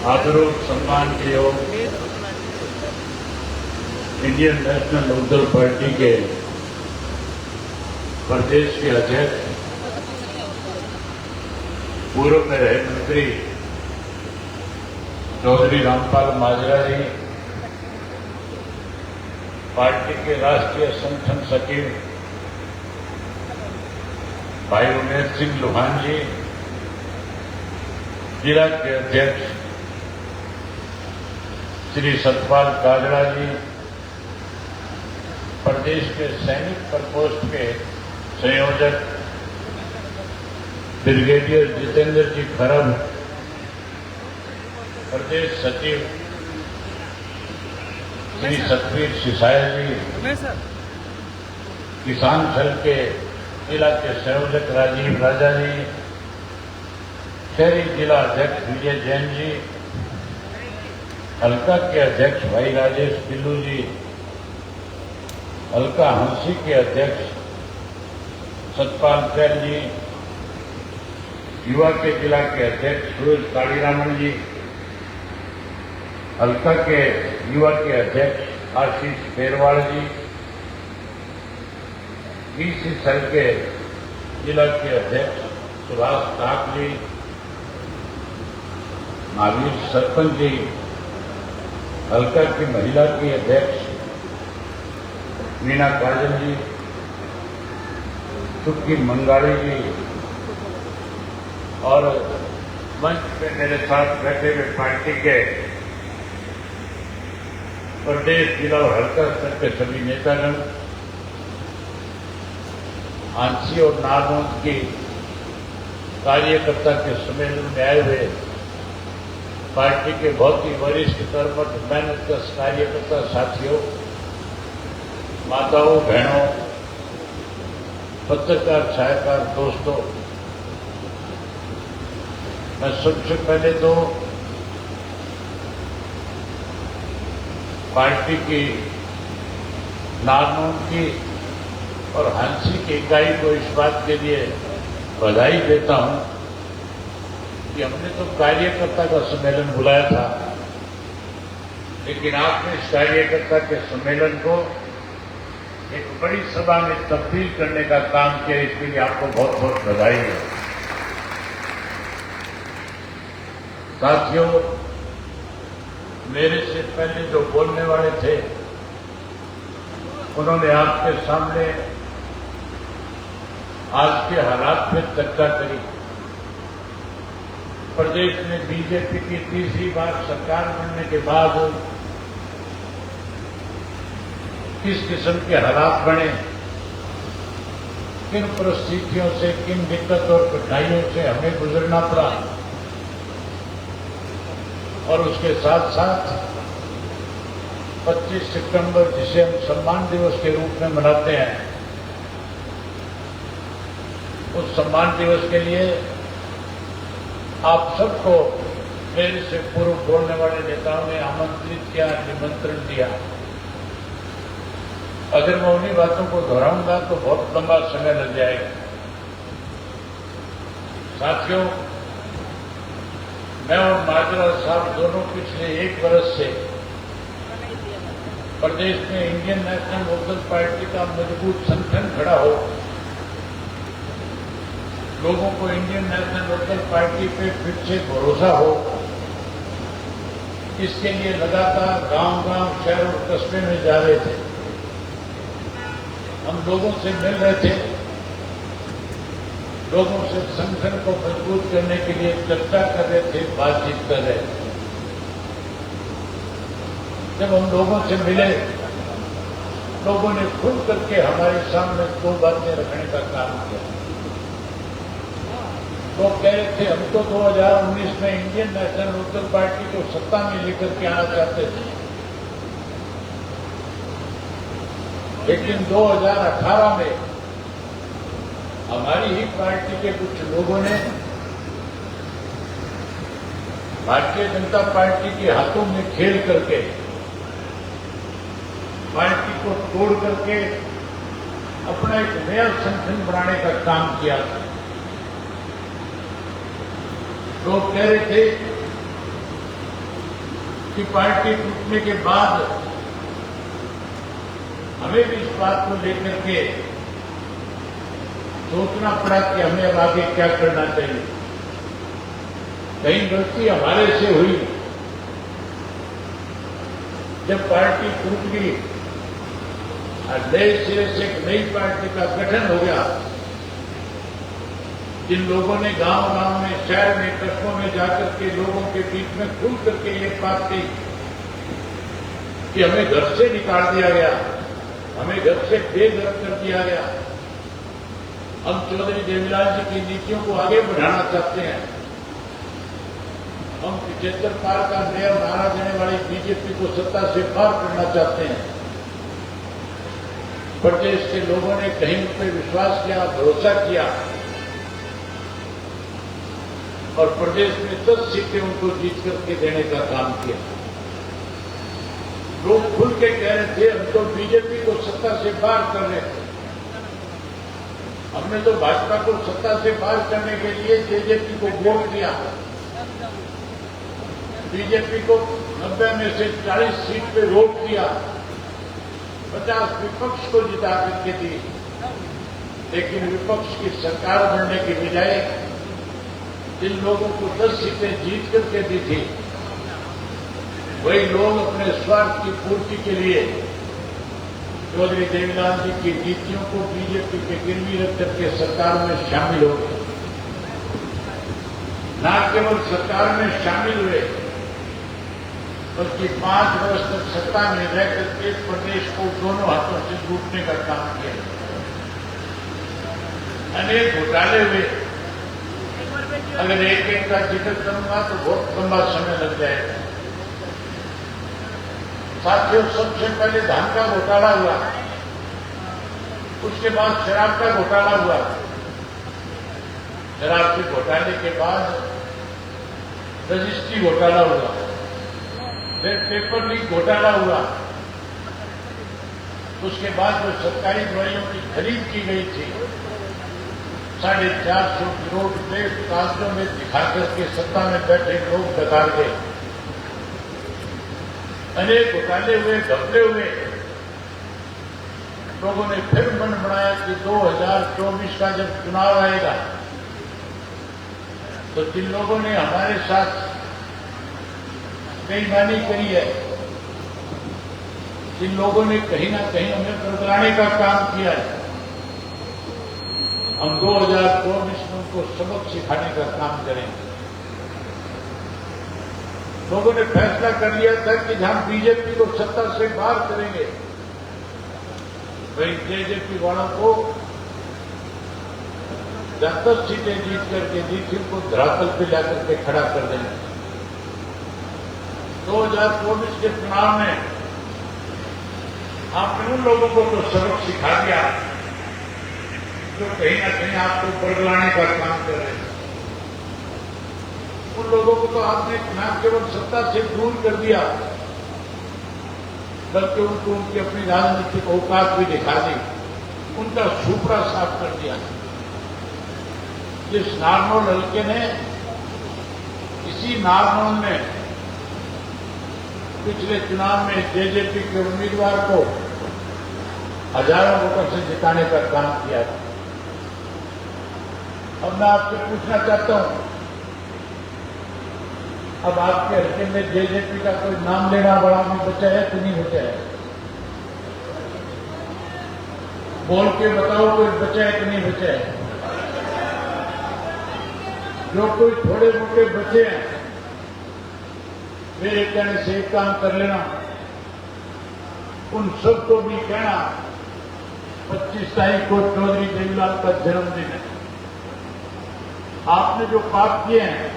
आदरों सम्मान के योग इंडियन नेशनल लोकदल पार्टी के प्रदेश के अध्यक्ष पूर्व में रहे मंत्री चौधरी रामपाल माजरा जी, पार्टी के राष्ट्रीय संगठन सचिव भाई उमेश सिंह लोहान जी, जिला के अध्यक्ष श्री सतपाल काजड़ा जी, प्रदेश के सैनिक प्रकोष्ठ के संयोजक ब्रिगेडियर जितेंद्र जी खरब, प्रदेश सचिव श्री सतवीर सिसाया जी, किसान सेल के जिला के संयोजक राजीव राजा जी, शहरी जिला अध्यक्ष विजय जैन जी, हल्का के अध्यक्ष भाई राजेश पिल्लू जी, हल्का हंसी के अध्यक्ष सतपाल कैल जी, युवा के जिला के अध्यक्ष सूरज कालीरामन जी, हल्का के युवा के अध्यक्ष आशीष पेरवाल जी, बीसी सेल के जिला के अध्यक्ष सुभाष काक जी, महावीर सरपंच जी, हल्का की महिला की अध्यक्ष मीना काजल जी, सुक्की मंगाड़ी जी और मंच पे मेरे साथ बैठे हुए पार्टी के प्रदेश, जिला और हल्का स्तर के सभी नेतागण, आंसी और नारनौंद की कार्यकर्ता के सम्मेलन में आए हुए पार्टी के बहुत ही वरिष्ठ कर्मठ मेहनतकश कार्यकर्ता साथियों, माताओं, बहनों, पत्रकार, छायाकार दोस्तों, मैं सबसे पहले तो पार्टी की नारनौंद की और हांसी की इकाई को इस बात के लिए बधाई देता हूं कि हमने तो कार्यकर्ता का सम्मेलन बुलाया था, लेकिन आपने इस कार्यकर्ता के सम्मेलन को एक बड़ी सभा में तब्दील करने का काम किया। इसके लिए आपको बहुत बहुत बधाई है। साथियों, मेरे से पहले जो बोलने वाले थे उन्होंने आपके सामने आज के हालात में चर्चा करी। प्रदेश में बीजेपी की तीसरी बार सरकार बनने के बाद किस किस्म के हालात बने, किन परिस्थितियों से, किन दिक्कत और कठिनाइयों से हमें गुजरना पड़ा, और उसके साथ साथ 25 सितंबर जिसे हम सम्मान दिवस के रूप में मनाते हैं, उस सम्मान दिवस के लिए आप सबको मेरे से पूर्व बोलने वाले नेताओं ने आमंत्रित किया, निमंत्रण दिया। अगर मैं उन्हीं बातों को दोहराऊंगा तो बहुत लंबा समय लग जाएगा। साथियों, मैं और माजरा साहब दोनों पिछले 1 वर्ष से प्रदेश में इंडियन नेशनल लोकदल पार्टी का मजबूत संगठन खड़ा हो, लोगों को इंडियन नेशनल लोकदल पार्टी पे फिर से भरोसा हो, इसके लिए लगातार गांव-गांव, शहर और कस्बे में जा रहे थे। हम लोगों से मिल रहे थे, लोगों से संगठन को मजबूत करने के लिए चर्चा कर रहे थे, बातचीत कर रहे थे। जब हम लोगों से मिले, लोगों ने खुल करके हमारे सामने 2 बातें रखने का काम किया। लोग कह रहे थे हम तो 2019 में इंडियन नेशनल लोकदल पार्टी को सत्ता में लेकर के आना चाहते थे, लेकिन 2018 में हमारी ही पार्टी के कुछ लोगों ने भारतीय जनता पार्टी के हाथों में खेल करके पार्टी को तोड़ करके अपना एक नया संगठन बनाने का काम किया। लोग कह रहे थे कि पार्टी टूटने के बाद हमें भी इस बात को लेकर के सोचना पड़ा कि हमें अब आगे क्या करना चाहिए। कहीं गलती हमारे से हुई। जब पार्टी टूट गई और नए सिरे से एक नई पार्टी का गठन हो गया, जिन लोगों ने गांव-गांव में, शहर में, कस्बों में जाकर के लोगों के बीच में खुल करके ये बात कही कि हमें घर से निकाल दिया गया, हमें घर से बेघर कर दिया गया, हम चौधरी देवीलाल जी की नीतियों को आगे बढ़ाना चाहते हैं, हम 75 पार का नया नारा देने वाली बीजेपी को सत्ता से पार करना चाहते हैं। प्रदेश के लोगों ने कहीं उन पर विश्वास किया, भरोसा किया और प्रदेश में 10 सीटें उनको जीत करके देने का काम किया। लोग खुल के कह रहे थे हम तो बीजेपी को सत्ता से पार कर रहे थे, हमने तो भाजपा को सत्ता से पार करने के लिए जेजेपी को वोट दिया, बीजेपी को 90 में से 40 सीट पे वोट दिया, 50 विपक्ष को जिता करके दी। लेकिन विपक्ष की सरकार बनने की बजाय जिन लोगों को 10 सीटें जीत करके दी थी, वही लोग अपने स्वार्थ की पूर्ति के लिए चौधरी देवीलाल जी की नीतियों को बीजेपी के गिरवी रख करके सरकार में शामिल हो गए। न केवल सरकार में शामिल हुए बल्कि 5 वर्ष तक सत्ता में रह करके प्रदेश को दोनों हाथों से लूटने का काम किया। अनेक घोटाले हुए। अगर एक एक का जिक्र करूंगा तो बहुत लंबा समय लग जाएगा। साथियों, सबसे पहले धान का घोटाला हुआ, उसके बाद शराब का घोटाला हुआ, शराब के घोटाले के बाद रजिस्ट्री घोटाला हुआ, फिर पेपर लीक घोटाला हुआ, उसके बाद जो सरकारी दवाइयों की खरीद की गई थी 450 करोड़ रुपये कागजों में दिखा करके सत्ता में बैठे लोग डकार गए। अनेक घोटाले हुए, घपले हुए। लोगों ने फिर मन बनाया कि 2024 का जब चुनाव आएगा तो जिन लोगों ने हमारे साथ बेईमानी करी है, जिन लोगों ने कहीं ना कहीं हमें बरगलाने का काम किया है, हम 2024 में उनको सबक सिखाने का काम करेंगे। लोगों ने फैसला कर लिया था कि जहां बीजेपी को सत्ता से बाहर करेंगे, वहीं जेजेपी वालों को 10 सीटें जीत करके डीसी को धरातल पे जाकर के खड़ा कर देंगे। 2024 के चुनाव में आपने उन लोगों को तो सबक सिखा दिया जो कहीं ना कहीं आपको बरगलाने का काम कर रहे हैं। उन लोगों को तो आपने न केवल सत्ता से दूर कर दिया बल्कि उनको उनकी अपनी राजनीतिक औकात भी दिखा दी, उनका सुपड़ा साफ कर दिया। जिस नारनौल हल्के ने, इसी नारनौल में पिछले चुनाव में जेजेपी के उम्मीदवार को हजारों वोटों से जिताने का काम किया था। अब मैं आपसे पूछना चाहता हूं, अब आपके हल्के में जेजेपी का कोई नाम लेना बड़ा भी बचा है कि नहीं बचा है? बोल के बताओ, कोई बचा है कि नहीं बचा है? जो कोई थोड़े मोटे बचे हैं, मेरे कहने से एक काम कर लेना, उन सबको भी कहना 25 तारीख को चौधरी देवीलाल का जन्मदिन है। आपने जो पाप किए हैं,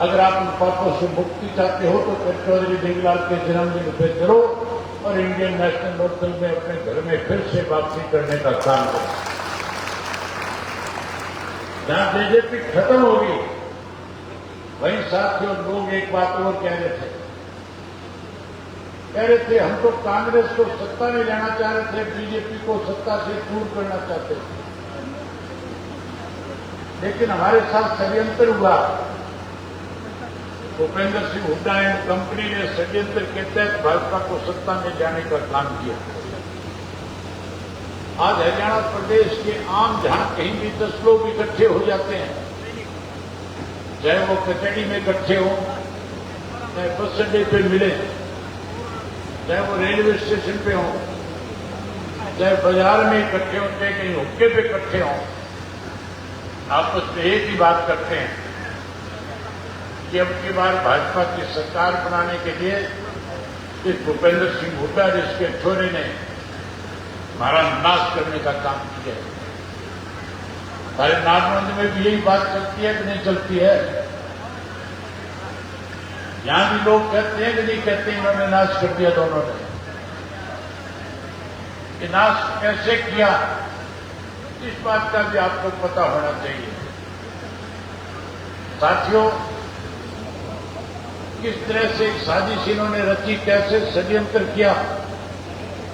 अगर आप उन पापों से मुक्ति चाहते हो तो फिर चौधरी देवीलाल के जन्मदिन पे करो और इंडियन नेशनल लोकदल में अपने घर में फिर से वापसी करने का काम करो। जहां बीजेपी खत्म होगी वहीं साथियों लोग एक बात और कह रहे थे हम तो कांग्रेस को सत्ता में लाना चाह रहे थे, बीजेपी को सत्ता से दूर करना चाहते थे, लेकिन हमारे साथ षड्यंत्र हुआ। भूपेंद्र सिंह हुड्डा एंड कंपनी ने षड्यंत्र के तहत भाजपा को सत्ता में लाने का काम किया। आज हरियाणा प्रदेश के आम जहां कहीं भी 10 लोग इकट्ठे हो जाते हैं, चाहे वो कचहरी में इकट्ठे हो, चाहे बस अड्डे पे मिले, चाहे वो रेलवे स्टेशन पे हो, चाहे बाजार में इकट्ठे हो, चाहे कहीं हुक्के पे इकट्ठे हो, आपस में एक ही बात करते हैं कि अब की बार भाजपा की सरकार बनाने के लिए इस भूपेंद्र सिंह हुड्डा जिसके छोरे ने हमारा नाश करने का काम किया है। हमारे नागमंड में भी यही बात चलती है कि नहीं चलती है? यहां भी लोग कहते हैं कि नहीं कहते, इन्होंने नाश कर दिया दोनों ने। कि नाश कैसे किया इस बात का भी आपको पता होना चाहिए। साथियों, किस तरह से एक साजिश इन्होंने रची, कैसे षड्यंत्र किया,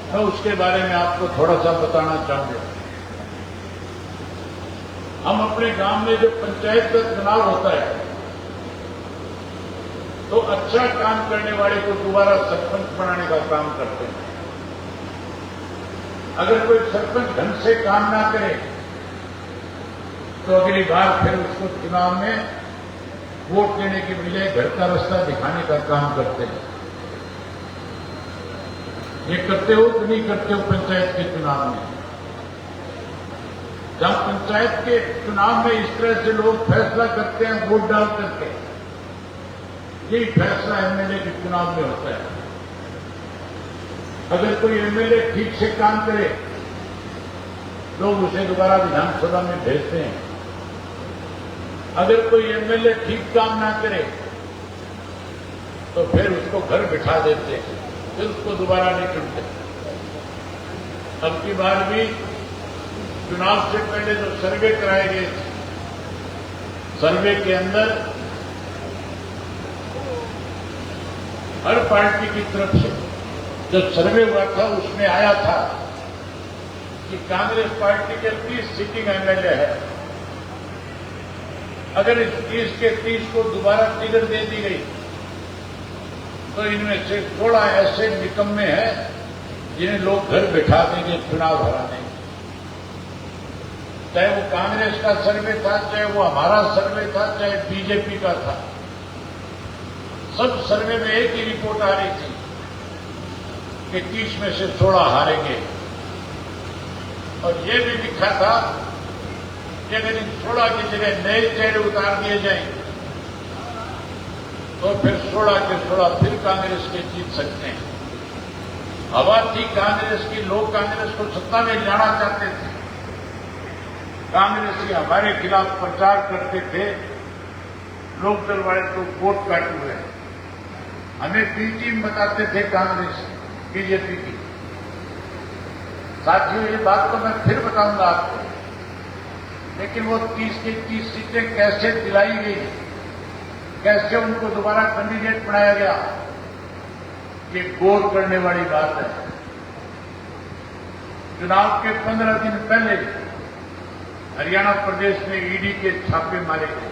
मैं उसके बारे में आपको थोड़ा सा बताना चाहूंगा। हम अपने गांव में जो पंचायत का चुनाव होता है तो अच्छा काम करने वाले को दोबारा सरपंच बनाने का काम करते हैं। अगर कोई सरपंच ढंग से काम ना करे तो अगली बार फिर उसको चुनाव में वोट देने के बजाय घर का रास्ता दिखाने का काम करते हैं। ये करते हो कि नहीं करते हो? पंचायत के चुनाव में, जब पंचायत के चुनाव में इस तरह से लोग फैसला करते हैं वोट डाल करके, यही फैसला एमएलए के चुनाव में होता है। अगर कोई एमएलए ठीक से काम करे लोग उसे दोबारा विधानसभा में भेजते हैं। अगर कोई एमएलए ठीक काम ना करे तो फिर उसको घर बिठा देते हैं, फिर उसको दोबारा नहीं चुनते। अब की बार भी चुनाव से पहले जो सर्वे कराए गए थे, सर्वे के अंदर हर पार्टी की तरफ से जब सर्वे हुआ था उसमें आया था कि कांग्रेस पार्टी के 30 सिटिंग एमएलए है। अगर इस 30 के 30 को दोबारा टिकट दे दी गई तो इनमें से 16 ऐसे निकम्मे हैं जिन्हें लोग घर बिठा देंगे चुनाव हराने। चाहे वो कांग्रेस का सर्वे था, चाहे वो हमारा सर्वे था, चाहे बीजेपी का था, सब सर्वे में एक ही रिपोर्ट आ रही थी कि 30 में से 16 हारेंगे। और ये भी लिखा था कि अगर इन 16 की जगह नए चेहरे उतार दिए जाएं तो फिर 16 के 16 फिर कांग्रेस के जीत सकते हैं। हवा थी कांग्रेस की, लोग कांग्रेस को सत्ता में लाना चाहते थे। कांग्रेसी हमारे खिलाफ प्रचार करते थे, लोक दल वाले तो वोट काटे हुए हैं, हमें बी टीम बताते थे कांग्रेस बीजेपी की। साथियों, ये बात तो मैं फिर बताऊंगा आपको, लेकिन वो 30 की 30 सीटें कैसे दिलाई गई, कैसे उनको दोबारा कैंडिडेट बनाया गया, ये गौर करने वाली बात है। चुनाव के 15 दिन पहले हरियाणा प्रदेश में ईडी के छापे मारे गए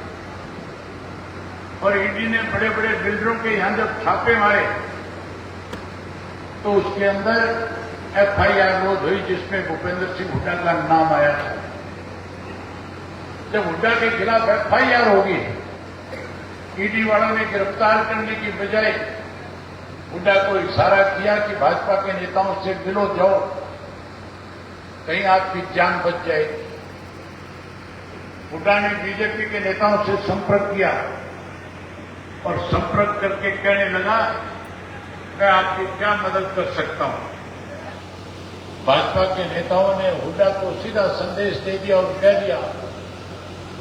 और ईडी ने बड़े बड़े बिल्डरों के यहां जब छापे मारे तो उसके अंदर एफआईआर लॉन्च हुई जिसमें भूपेंद्र सिंह हुड्डा का नाम आया था। जब हुड्डा के खिलाफ एफआईआर होगी, ईडी वालों ने गिरफ्तार करने की बजाय हुड्डा को इशारा किया कि भाजपा के नेताओं से मिलो जाओ, कहीं आपकी जान बच जाएगी। हुड्डा ने बीजेपी के नेताओं से संपर्क किया और संपर्क करके कहने लगा, मैं आपकी क्या मदद कर सकता हूं। भाजपा के नेताओं ने हुड्डा को सीधा संदेश दे दिया और कह दिया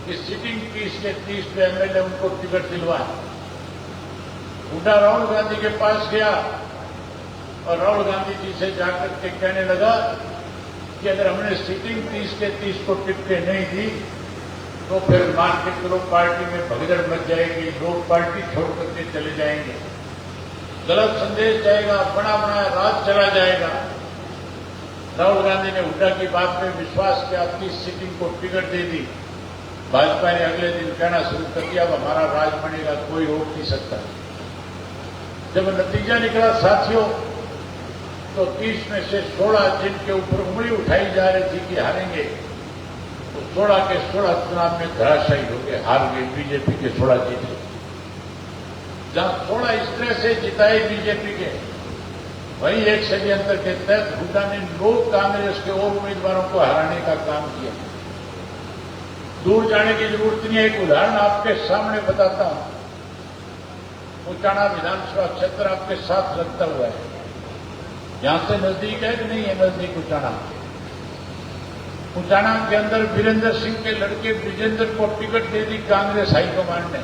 कि सिटिंग 30 के 30 पे एमएलए उनको टिकट दिलवाए। हुड्डा राहुल गांधी के पास गया और राहुल गांधी जी से जाकर के कहने लगा कि अगर हमने सिटिंग 30 के 30 को टिकटें नहीं दी तो फिर मान के चलो पार्टी में भगदड़ मच जाएगी, लोग पार्टी छोड़ करके चले जाएंगे, गलत संदेश जाएगा, बना बनाया राज चला जाएगा। राहुल गांधी ने हुड्डा की बात में विश्वास किया, अपनी सिटिंग को टिकट दे दी। भाजपा ने अगले दिन कहना शुरू कर दिया, अब हमारा राज बनेगा, कोई रोक नहीं सकता। जब नतीजा निकला साथियों, तो 30 में से 16 जिनके ऊपर उंगली उठाई जा रही थी कि हारेंगे, तो 16 के 16 चुनाव में धराशायी हो गए, हार गए। बीजेपी के 16 जीते। जहां 16 इस तरह से जिताए बीजेपी के, वही एक षड्यंत्र के तहत हुड्डा ने लोग कांग्रेस के और उम्मीदवारों को हराने का काम किया। दूर जाने की जरूरत नहीं है, एक उदाहरण आपके सामने बताता हूं। उचाना विधानसभा क्षेत्र आपके साथ लगता हुआ है, यहां से नजदीक है कि नहीं है? नजदीक उचाना। उचाना के अंदर वीरेंद्र सिंह के लड़के विजेंद्र को टिकट दे दी कांग्रेस हाईकमान ने।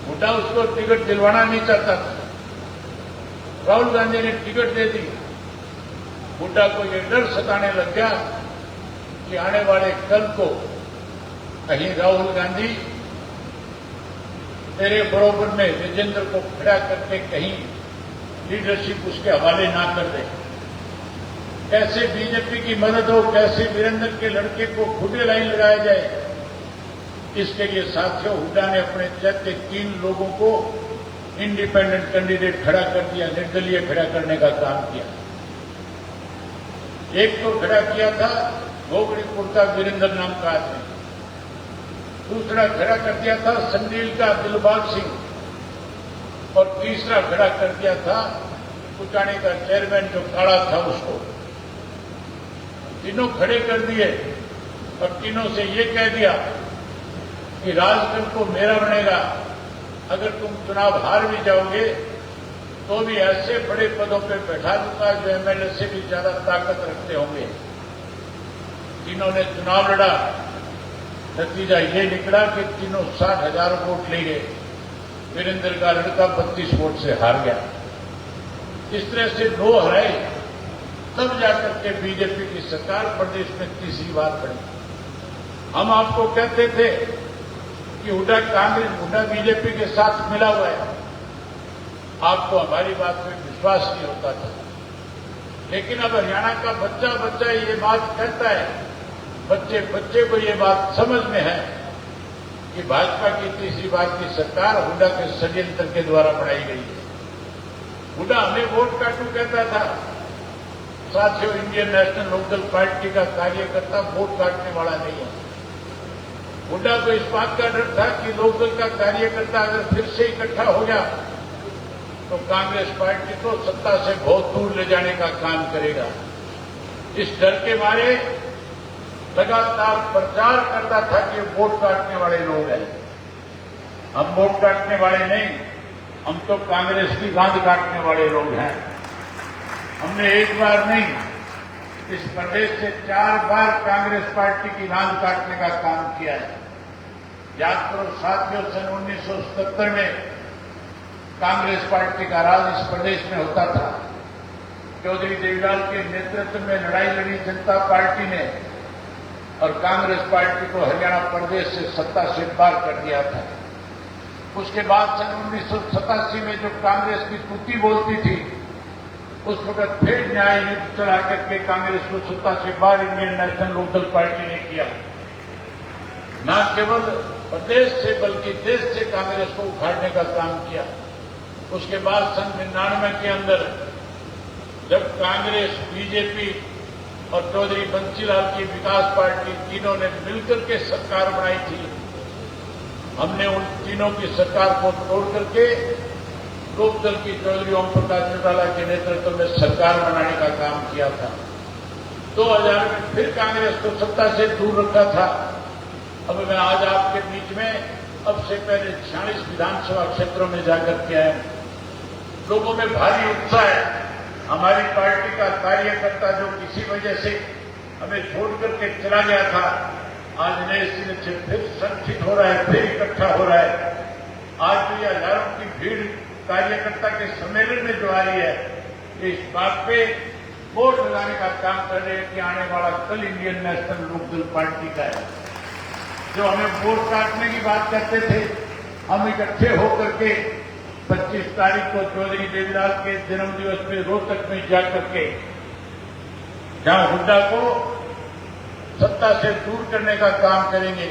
हुड्डा उसको टिकट दिलवाना नहीं चाहता था, राहुल गांधी ने टिकट दे दी। हुड्डा को यह डर सताने लग गया कि आने वाले कल को कहीं राहुल गांधी तेरे बरोबर में विजेंद्र को खड़ा करके कहीं लीडरशिप उसके हवाले ना कर दे। कैसे बीजेपी की मदद हो, कैसे वीरेंद्र के लड़के को खुदे लाइन लगाया जाए, इसके लिए साथियों हुड्डा ने अपने चेक के 3 लोगों को इंडिपेंडेंट कैंडिडेट खड़ा कर दिया, निर्दलीय खड़ा करने का काम किया। एक तो खड़ा किया था गोगड़ीपुर का वीरेंद्र नाम का आदमी, दूसरा खड़ा कर दिया था संडील का दिलबाग सिंह, और तीसरा खड़ा कर दिया था उचाने का चेयरमैन जो काला था उसको। तीनों खड़े कर दिए और तीनों से ये कह दिया कि राजगढ़ को मेरा बनेगा, अगर तुम चुनाव हार भी जाओगे तो भी ऐसे बड़े पदों पे बैठा दूंगा जो एमएलए से भी ज्यादा ताकत रखते होंगे। तीनों ने चुनाव लड़ा, नतीजा ये निकला कि तीनों 60,000 वोट ले गए। वीरेंद्र का लड़का 32 वोट से हार गया। इस तरह से 2 हराए, तब जाकर के बीजेपी की सरकार प्रदेश में तीसरी बार बनी। हम आपको कहते थे कि हुड्डा बीजेपी के साथ मिला हुआ है, आपको हमारी बात में विश्वास नहीं होता था। लेकिन अब हरियाणा का बच्चा ये बात कहता है, बच्चे को ये बात समझ में है कि भाजपा की तीसरी बार की सरकार हुड्डा के षड्यंत्र के द्वारा बनाई गई है। हुड्डा हमें वोट काटू कहता था। साथियों, इंडियन नेशनल लोकदल पार्टी का कार्यकर्ता वोट काटने वाला नहीं है। हुड्डा को इस बात का डर था कि लोकदल का कार्यकर्ता अगर फिर से इकट्ठा हो गया तो कांग्रेस पार्टी को सत्ता से बहुत दूर ले जाने का काम करेगा। इस डर के मारे लगातार प्रचार करता था कि वोट काटने वाले लोग हैं। हम वोट काटने वाले नहीं, हम तो कांग्रेस की गांध काटने वाले लोग हैं। हमने एक बार नहीं, इस प्रदेश से 4 बार कांग्रेस पार्टी की गांध काटने का काम किया है। याद करो साथियों, सन 1977 में कांग्रेस पार्टी का राज इस प्रदेश में होता था। चौधरी देवीलाल के नेतृत्व में लड़ाई लड़ी जनता पार्टी ने और कांग्रेस पार्टी को हरियाणा प्रदेश से सत्ता से बाहर कर दिया था। उसके बाद सन 1987 में जो कांग्रेस की तूती बोलती थी, उस वक्त फिर न्याय युद्ध चला करके कांग्रेस को सत्ता से बाहर इंडियन नेशनल लोकदल पार्टी ने किया। न केवल प्रदेश से बल्कि देश से कांग्रेस को उखाड़ने का काम किया। उसके बाद सन 99 के अंदर जब कांग्रेस, बीजेपी और चौधरी बंसीलाल की विकास पार्टी तीनों ने मिलकर के सरकार बनाई थी, हमने उन तीनों की सरकार को तोड़ करके लोकदल की चौधरी ओम प्रकाश चौटाला के नेतृत्व में सरकार बनाने का काम किया था। 2000 में फिर कांग्रेस को सत्ता से दूर रखा था। अब मैं आज आपके बीच में अब से पहले 46 विधानसभा क्षेत्रों में जाकर के आया। लोगों में भारी उत्साह है। हमारी पार्टी का कार्यकर्ता जो किसी वजह से हमें छोड़ करके चला गया था, आज नए सिरे से फिर संगठित हो रहा है, फिर इकट्ठा हो रहा है। आज जो ये हजारों की भीड़ कार्यकर्ता के सम्मेलन में जो आ रही है, इस बात पे वोट लगाने का काम कर रहे हैं कि आने वाला कल इंडियन नेशनल लोकदल पार्टी का है। जो हमें वोट काटने की बात करते थे, हम इकट्ठे होकर के 25 तारीख को चौधरी देवीलाल के जन्मदिवस में रोहतक में जाकर के जहां हुड्डा को सत्ता से दूर करने का काम करेंगे।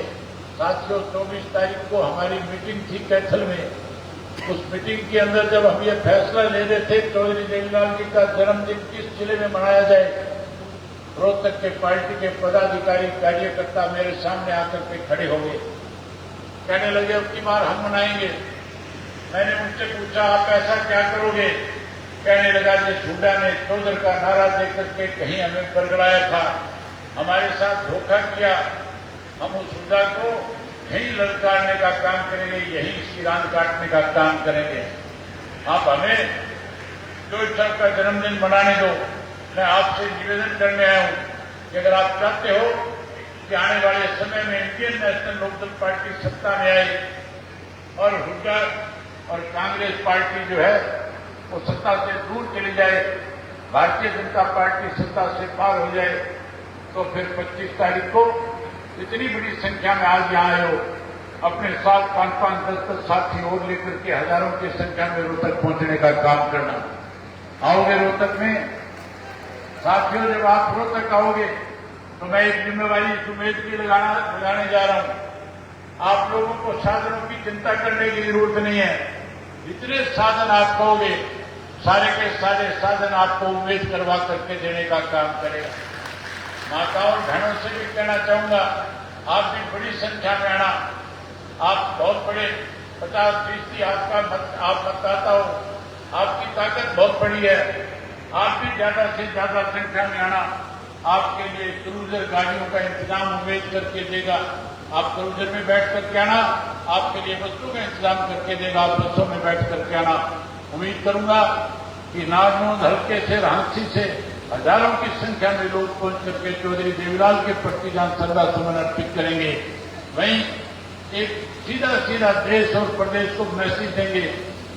साथियों, 24 तारीख को हमारी मीटिंग थी कैथल में। उस मीटिंग के अंदर जब हम ये फैसला ले रहे थे चौधरी देवीलाल जी का जन्मदिन किस जिले में मनाया जाए, रोहतक के पार्टी के पदाधिकारी कार्यकर्ता मेरे सामने आकर के खड़े हो गए। कहने लगे अब की बार हम मनाएंगे। मैंने उनसे पूछा आप ऐसा क्या करोगे? कहने लगा जिस हुड्डा ने चौधर का नारा देकर के कहीं हमें बरगड़ाया था, हमारे साथ धोखा किया, हम उस हुड्डा को यहीं ललकारने का काम करेंगे, यहीं सिरान काटने का काम करेंगे। आप हमें जो सर का जन्मदिन मनाने दो। मैं आपसे निवेदन करने आया हूं कि अगर आप चाहते हो कि आने वाले समय में इंडियन नेशनल लोकदल पार्टी सत्ता में आए और हुड्डा और कांग्रेस पार्टी जो है वो सत्ता से दूर चली जाए, भारतीय जनता पार्टी सत्ता से पार हो जाए, तो फिर 25 तारीख को इतनी बड़ी संख्या में आज यहां आए हो, अपने साथ 5-5, 10-10 साथी और लेकर के हजारों की संख्या में रोहतक पहुंचने का काम करना। आओगे रोहतक में? साथियों, जब आप रोहतक आओगे तो मैं एक जिम्मेवारी इस उम्मीद की लगाने जा रहा हूं। आप लोगों को साधनों की चिंता करने की जरूरत नहीं है। जितने साधन आप कहोगे सारे के सारे साधन आपको उम्मीद करवा करके देने का काम करेगा। माताओं और बहनों से भी कहना चाहूंगा, आप भी बड़ी संख्या में आना। आप बहुत बड़े 50-30 आप मतदाता हो, आपकी ताकत बहुत बड़ी है। आप भी ज्यादा से ज्यादा संख्या में आना। आपके लिए क्रूजर गाड़ियों का इंतजाम उम्मीद करके देगा। आप क्रूजर में बैठ करके आना, आपके लिए बसों का इंतजाम करके देगा, आप बसों में बैठ करके आना। उम्मीद करूंगा कि नारनौंद हल्के से रांची से हजारों की संख्या में लोग पहुंच करके चौधरी देवीलाल के प्रति जहां श्रद्धा सुमन अर्पित करेंगे, वहीं एक सीधा देश और प्रदेश को मैसेज देंगे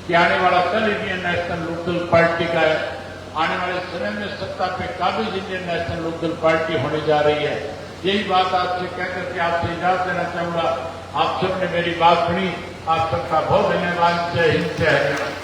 कि आने वाला कल इंडियन नेशनल लोकदल पार्टी का है। आने वाले समय में सत्ता पे काबिज इंडियन नेशनल लोकदल पार्टी होने जा रही है। यही बात आपसे कहकर के आपसे इजाजत देना चाहूंगा। आप सबने मेरी बात सुनी, आप सबका बहुत धन्यवाद। जय हिंद, जय हरियाणा।